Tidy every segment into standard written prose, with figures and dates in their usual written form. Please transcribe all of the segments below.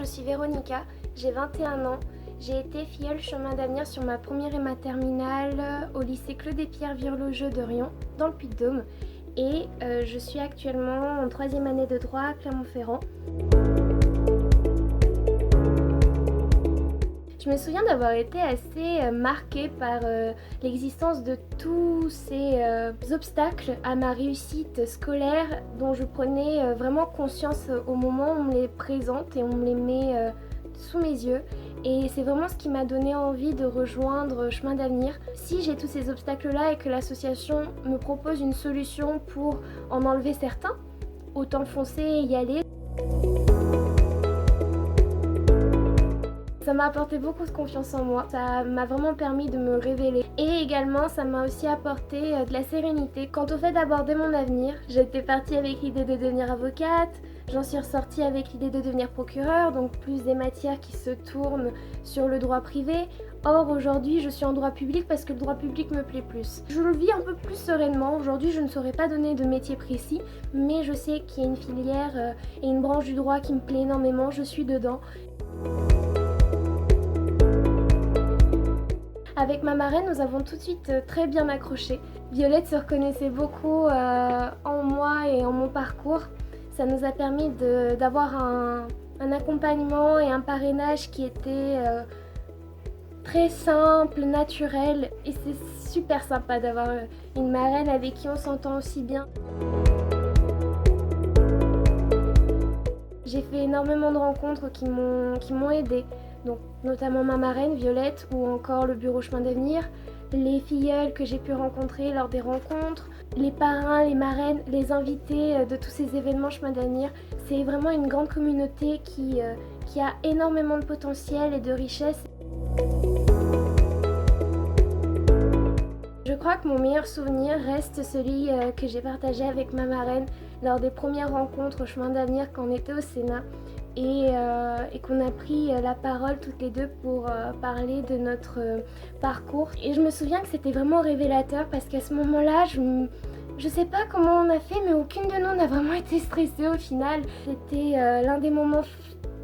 je suis Véronica, j'ai 21 ans. J'ai été filleule chemin d'avenir sur ma première et ma terminale au lycée Claude et Pierre Virlogeux de Rion, dans le Puy-de-Dôme. Et je suis actuellement en 3e année de droit à Clermont-Ferrand. Je me souviens d'avoir été assez marquée par l'existence de tous ces obstacles à ma réussite scolaire dont je prenais vraiment conscience au moment où on me les présente et on me les met sous mes yeux. Et c'est vraiment ce qui m'a donné envie de rejoindre Chemin d'avenir. Si j'ai tous ces obstacles-là et que l'association me propose une solution pour en enlever certains, autant foncer et y aller. Ça m'a apporté beaucoup de confiance en moi, ça m'a vraiment permis de me révéler et également ça m'a aussi apporté de la sérénité. Quant au fait d'aborder mon avenir, j'étais partie avec l'idée de devenir avocate, j'en suis ressortie avec l'idée de devenir procureur, donc plus des matières qui se tournent sur le droit privé. Or aujourd'hui je suis en droit public parce que le droit public me plaît plus. Je le vis un peu plus sereinement, aujourd'hui je ne saurais pas donner de métier précis, mais je sais qu'il y a une filière et une branche du droit qui me plaît énormément, je suis dedans. Avec ma marraine, nous avons tout de suite très bien accroché. Violette se reconnaissait beaucoup en moi et en mon parcours. Ça nous a permis d'avoir un accompagnement et un parrainage qui était très simple, naturel. Et c'est super sympa d'avoir une marraine avec qui on s'entend aussi bien. J'ai fait énormément de rencontres qui m'ont aidée. Donc, notamment ma marraine Violette ou encore le bureau Chemin d'avenir, les filleuls que j'ai pu rencontrer lors des rencontres, les parrains, les marraines, les invités de tous ces événements Chemin d'avenir. C'est vraiment une grande communauté qui a énormément de potentiel et de richesse. Je crois que mon meilleur souvenir reste celui que j'ai partagé avec ma marraine lors des premières rencontres au Chemin d'avenir quand on était au Sénat. Et qu'on a pris la parole toutes les deux pour parler de notre parcours. Et je me souviens que c'était vraiment révélateur parce qu'à ce moment-là, je sais pas comment on a fait, mais aucune de nous n'a vraiment été stressée au final. C'était l'un des moments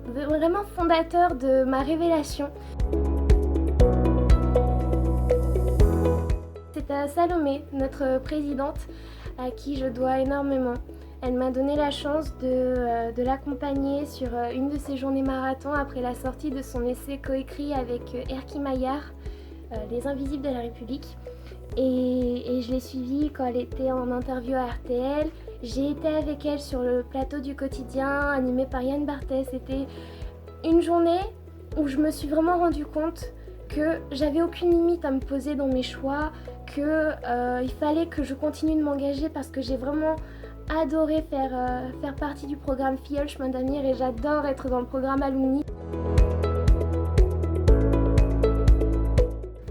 vraiment fondateurs de ma révélation. C'est à Salomé, notre présidente, à qui je dois énormément. Elle m'a donné la chance de l'accompagner sur une de ses journées marathon après la sortie de son essai coécrit avec Erki Maillard, Les Invisibles de la République. Et je l'ai suivie quand elle était en interview à RTL. J'ai été avec elle sur le plateau du quotidien animé par Yann Barthès. C'était une journée où je me suis vraiment rendu compte que j'avais aucune limite à me poser dans mes choix, qu'il fallait que je continue de m'engager parce que j'ai vraiment adoré faire partie du programme Filleule Chemin d'avenir et j'adore être dans le programme Alumni.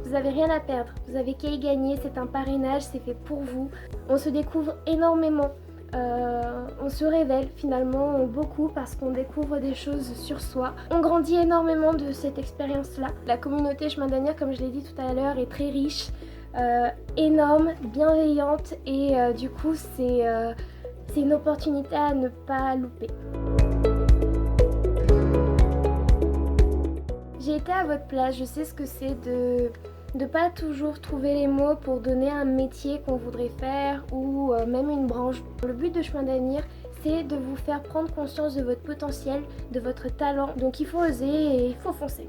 Vous n'avez rien à perdre, vous avez qu'à y gagner, c'est un parrainage, c'est fait pour vous. On se découvre énormément, on se révèle finalement beaucoup parce qu'on découvre des choses sur soi. On grandit énormément de cette expérience-là. La communauté Chemin d'avenir, comme je l'ai dit tout à l'heure, est très riche, énorme, bienveillante et du coup c'est une opportunité à ne pas louper. J'ai été à votre place, je sais ce que c'est de ne pas toujours trouver les mots pour donner un métier qu'on voudrait faire ou même une branche. Le but de Chemin d'avenir, c'est de vous faire prendre conscience de votre potentiel, de votre talent. Donc il faut oser et il faut foncer.